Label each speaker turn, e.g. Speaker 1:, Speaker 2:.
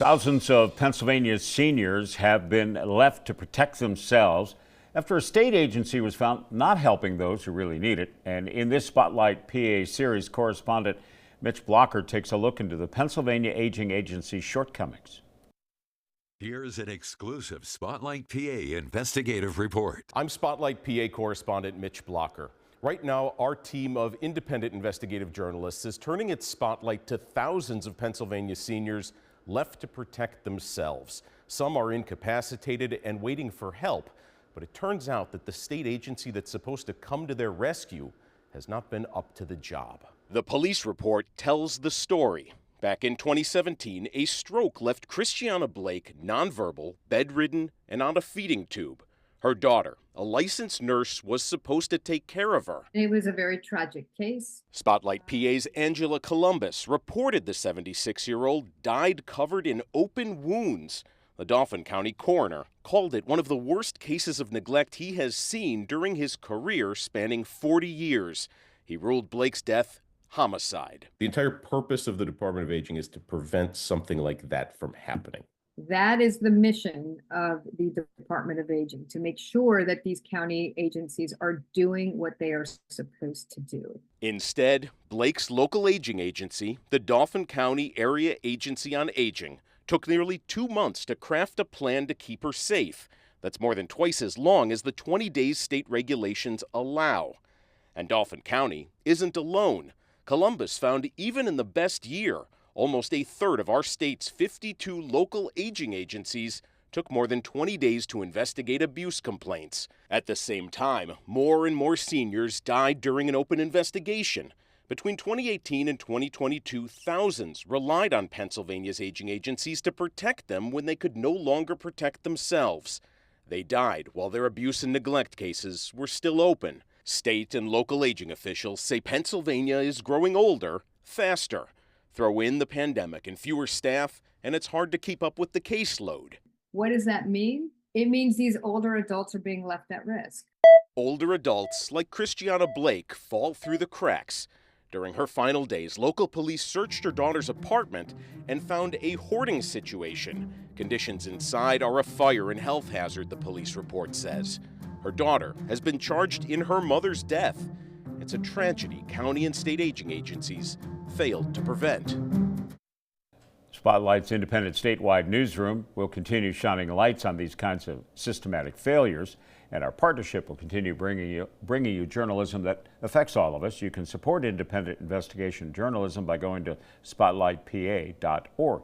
Speaker 1: Thousands of Pennsylvania's seniors have been left to protect themselves after a state agency was found not helping those who really need it. And in this Spotlight PA series, correspondent Mitch Blocker takes a look into the Pennsylvania Aging Agency's shortcomings.
Speaker 2: Here's an exclusive Spotlight PA investigative report.
Speaker 3: I'm Spotlight PA correspondent Mitch Blocker. Right now, our team of independent investigative journalists is turning its spotlight to thousands of Pennsylvania seniors left to protect themselves. Some are incapacitated and waiting for help, but it turns out that the state agency that's supposed to come to their rescue has not been up to the job.
Speaker 4: The police report tells the story. Back in 2017, a stroke left Christiana Blake nonverbal, bedridden, and on a feeding tube. Her daughter, a licensed nurse, was supposed to take care of her.
Speaker 5: It was a very tragic case.
Speaker 4: Spotlight PA's Angela Columbus reported the 76-year-old died covered in open wounds. The Dauphin County coroner called it one of the worst cases of neglect he has seen during his career spanning 40 years. He ruled Blake's death homicide.
Speaker 3: The entire purpose of the Department of Aging is to prevent something like that from happening.
Speaker 5: That is the mission of the Department of Aging, to make sure that these county agencies are doing what they are supposed to do.
Speaker 4: Instead, Blake's local aging agency, the Dauphin County Area Agency on Aging, took nearly 2 months to craft a plan to keep her safe. That's more than twice as long as the 20 days state regulations allow. And Dauphin County isn't alone. Columbus found even in the best year, almost a third of our state's 52 local aging agencies took more than 20 days to investigate abuse complaints. At the same time, more and more seniors died during an open investigation. Between 2018 and 2022, thousands relied on Pennsylvania's aging agencies to protect them when they could no longer protect themselves. They died while their abuse and neglect cases were still open. State and local aging officials say Pennsylvania is growing older faster. Throw in the pandemic and fewer staff, and it's hard to keep up with the caseload.
Speaker 5: What does that mean? It means these older adults are being left at risk.
Speaker 4: Older adults like Christiana Blake fall through the cracks. During her final days, local police searched her daughter's apartment and found a hoarding situation. Conditions inside are a fire and health hazard, the police report says. Her daughter has been charged in her mother's death. It's a tragedy county and state aging agencies failed to prevent.
Speaker 1: Spotlight's independent statewide newsroom will continue shining lights on these kinds of systematic failures, and our partnership will continue bringing you journalism that affects all of us. You can support independent investigation journalism by going to spotlightpa.org.